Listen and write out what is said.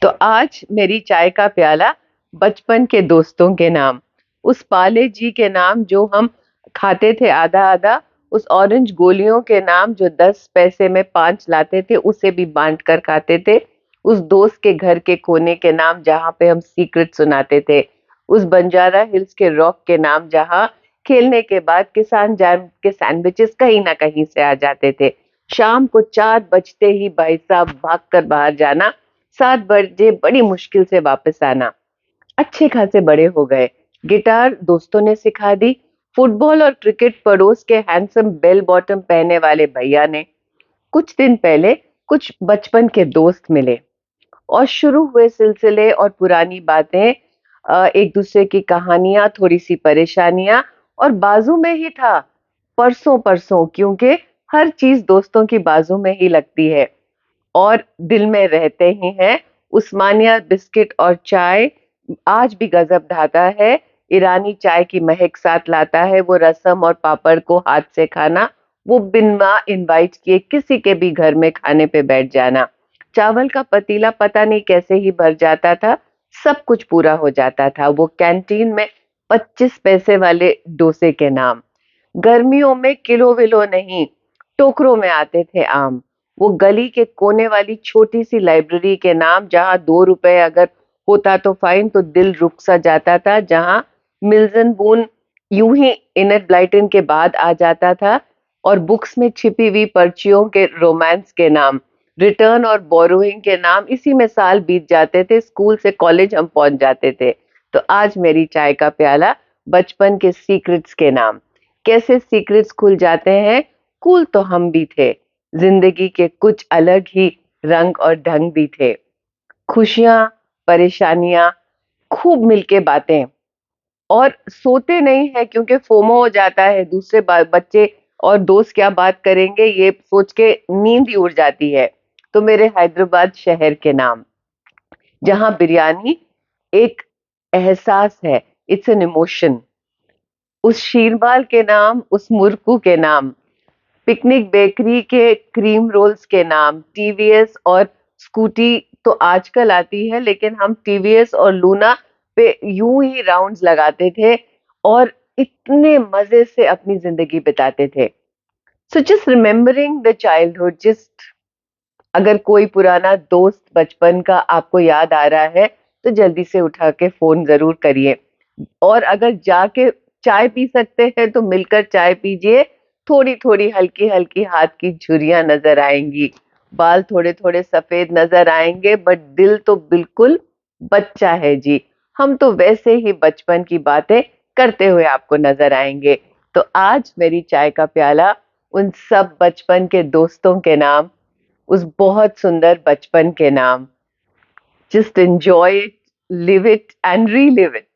तो आज मेरी चाय का प्याला बचपन के दोस्तों के नाम, उस पाले जी के नाम जो हम खाते थे आधा आधा, उस ऑरेंज गोलियों के नाम जो 10 पैसे में 5 लाते थे, उसे भी बांट कर खाते थे। उस दोस्त के घर के कोने के नाम जहाँ पे हम सीक्रेट सुनाते थे। उस बंजारा हिल्स के रॉक के नाम जहाँ खेलने के बाद किसान जैम के सैंडविचेस कहीं ना कहीं से आ जाते थे। शाम को 4 बजते ही भाई साहब भागकर बाहर जाना, 7 बजे बड़ी मुश्किल से वापस आना। अच्छे खासे बड़े हो गए। गिटार दोस्तों ने सिखा दी। फुटबॉल और क्रिकेट पड़ोस के हैंडसम बेल बॉटम पहनने वाले भैया ने। कुछ दिन पहले कुछ बचपन के दोस्त मिले और शुरू हुए सिलसिले और पुरानी बातें, एक दूसरे की कहानियां, थोड़ी सी परेशानियां, और बाजू में ही था परसों परसों, क्योंकि हर चीज दोस्तों की बाजू में ही लगती है और दिल में रहते ही हैं। उस्मानिया बिस्किट और चाय आज भी गजब ढाता है। ईरानी चाय की महक साथ लाता है। वो रसम और पापड़ को हाथ से खाना, वो बिना इनवाइट किए किसी के भी घर में खाने पे बैठ जाना। चावल का पतीला पता नहीं कैसे ही भर जाता था, सब कुछ पूरा हो जाता था। वो कैंटीन में 25 पैसे वाले डोसे के नाम। गर्मियों में किलो विलो नहीं, टोकरों में आते थे आम। वो गली के कोने वाली छोटी सी लाइब्रेरी के नाम जहाँ 2 रुपए अगर होता तो फाइन, तो दिल रुक सा जाता था। जहाँ मिल्टन बून यूं ही इनेट ब्लाइटन के बाद आ जाता था। और बुक्स में छिपी हुई पर्चियों के रोमांस के नाम, रिटर्न और बोरोइंग के नाम, इसी में साल बीत जाते थे। स्कूल से कॉलेज हम पहुंच जाते थे। तो आज मेरी चाय का प्याला बचपन के सीक्रेट्स के नाम। कैसे सीक्रेट्स खुल जाते हैं। कूल तो हम भी थे, जिंदगी के कुछ अलग ही रंग और ढंग भी थे। खुशियां, परेशानियां, खूब मिलके बातें। और सोते नहीं है क्योंकि फोमो हो जाता है, दूसरे बच्चे और दोस्त क्या बात करेंगे ये सोच के नींद ही उड़ जाती है। तो मेरे हैदराबाद शहर के नाम, जहां बिरयानी एक एहसास है, इट्स एन इमोशन। उस शीरबाल के नाम, उस मुर्कू के नाम, पिकनिक बेकरी के क्रीम रोल्स के नाम। टीवीएस और स्कूटी तो आजकल आती है, लेकिन हम टीवीएस और लूना पे यूं ही राउंड्स लगाते थे और इतने मजे से अपनी जिंदगी बिताते थे। So just remembering the childhood, just अगर कोई पुराना दोस्त बचपन का आपको याद आ रहा है तो जल्दी से उठा के फोन जरूर करिए। और अगर जाके चाय पी सकते हैं तो मिलकर चाय पीजिए। थोड़ी थोड़ी हल्की हल्की हाथ की झुर्रियां नजर आएंगी, बाल थोड़े थोड़े सफेद नजर आएंगे, बट दिल तो बिल्कुल बच्चा है जी। हम तो वैसे ही बचपन की बातें करते हुए आपको नजर आएंगे। तो आज मेरी चाय का प्याला उन सब बचपन के दोस्तों के नाम, उस बहुत सुंदर बचपन के नाम। Just enjoy it, live it and relive it.